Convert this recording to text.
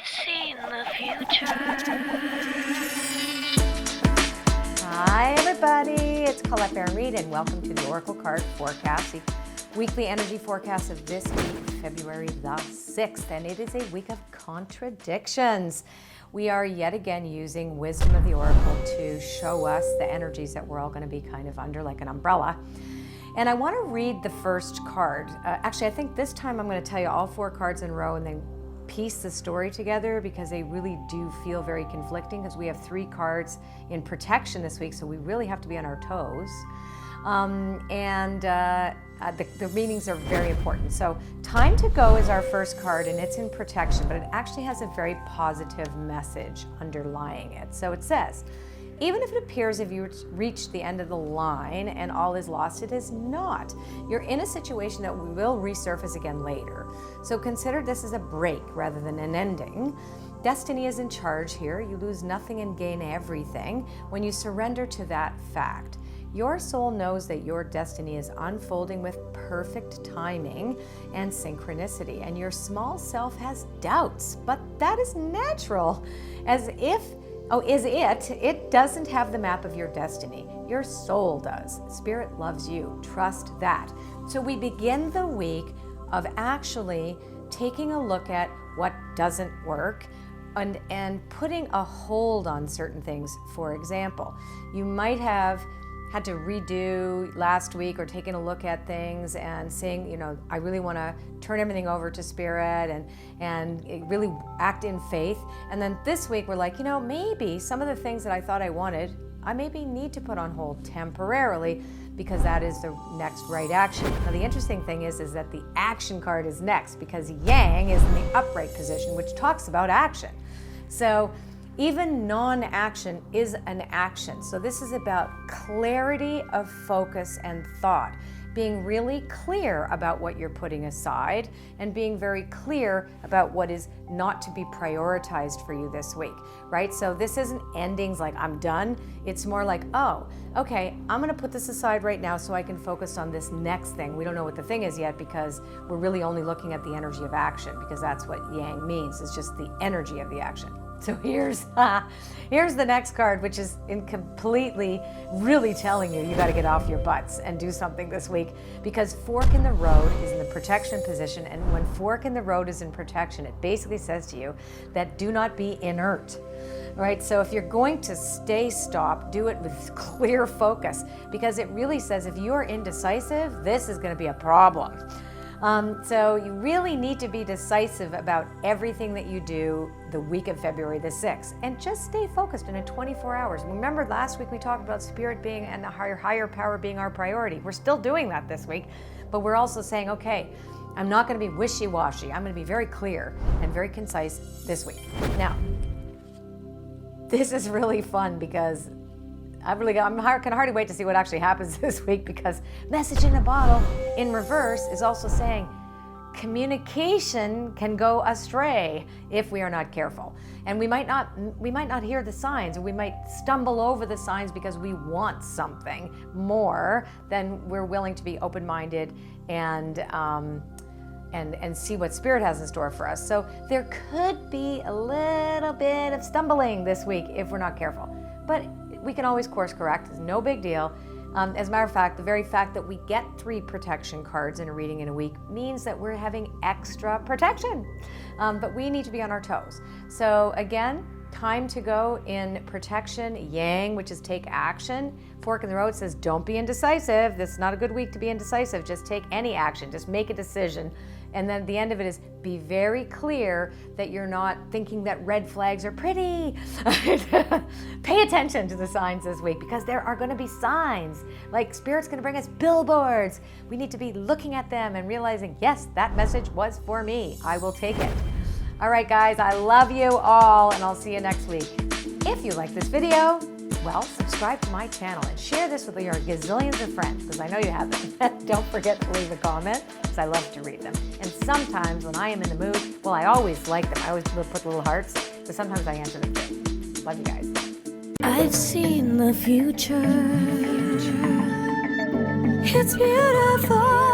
I've seen the future. Hi everybody, it's Colette Baron-Reid and welcome to the Oracle Card Forecast, the weekly energy forecast of this week, February the 6th, and it is a week of contradictions. We are yet again using wisdom of the Oracle to show us the energies that we're all going to be kind of under like an umbrella. And I want to read the first card. Actually, I think this time I'm going to tell you all four cards in a row and then piece the story together because they really do feel very conflicting because we have three cards in protection this week, so we really have to be on our toes. The meanings are very important. So Time to Go is our first card and it's in protection, but it actually has a very positive message underlying it. So it says, even if it appears if you reach the end of the line and all is lost, it is not. You're in a situation that will resurface again later. So consider this as a break rather than an ending. Destiny is in charge here. You lose nothing and gain everything when you surrender to that fact. Your soul knows that your destiny is unfolding with perfect timing and synchronicity, and your small self has doubts, but that is natural. It doesn't have the map of your destiny. Your soul does. Spirit loves you. Trust that. So we begin the week of actually taking a look at what doesn't work and putting a hold on certain things. For example, you might have had to redo last week or taken a look at things and saying, I really want to turn everything over to Spirit and really act in faith. And then this week we're like, maybe some of the things that I thought I wanted, I maybe need to put on hold temporarily because that is the next right action. Now the interesting thing is that the action card is next because Yang is in the upright position, which talks about action. So even non-action is an action. So this is about clarity of focus and thought, being really clear about what you're putting aside and being very clear about what is not to be prioritized for you this week, right? So this isn't endings like I'm done. It's more like, oh, okay, I'm gonna put this aside right now so I can focus on this next thing. We don't know what the thing is yet because we're really only looking at the energy of action because that's what Yang means. It's just the energy of the action. So here's the next card, which is completely really telling you got to get off your butts and do something this week because Fork in the Road is in the protection position. And when Fork in the Road is in protection, it basically says to you that do not be inert, right? So if you're going to stay stopped, do it with clear focus because it really says if you're indecisive, this is going to be a problem. So you really need to be decisive about everything that you do the week of February the 6th and just stay focused in 24 hours. Remember last week we talked about Spirit being and the higher power being our priority. We're still doing that this week, but we're also saying, okay, I'm not going to be wishy-washy. I'm going to be very clear and very concise this week. Now, this is really fun because I can hardly wait to see what actually happens this week because Message in a Bottle in reverse is also saying communication can go astray if we are not careful. And we might not hear the signs, or we might stumble over the signs because we want something more than we're willing to be open-minded and see what Spirit has in store for us. So there could be a little bit of stumbling this week if we're not careful. But we can always course correct. It's no big deal. As a matter of fact, the very fact that we get 3 protection cards in a reading in a week means that we're having extra protection. But we need to be on our toes. So again, Time to Go in protection. Yang, which is take action. Fork in the Road says don't be indecisive. This is not a good week to be indecisive. Just take any action. Just make a decision. And then the end of it is be very clear that you're not thinking that red flags are pretty. Pay attention to the signs this week because there are going to be signs. Like Spirit's going to bring us billboards. We need to be looking at them and realizing, yes, that message was for me. I will take it. All right, guys, I love you all, and I'll see you next week. If you like this video, well, subscribe to my channel and share this with your gazillions of friends, because I know you have them. Don't forget to leave a comment, because I love to read them. And sometimes when I am in the mood, well, I always like them. I always put little hearts, but sometimes I answer them too. Love you guys. I've seen the future. It's beautiful.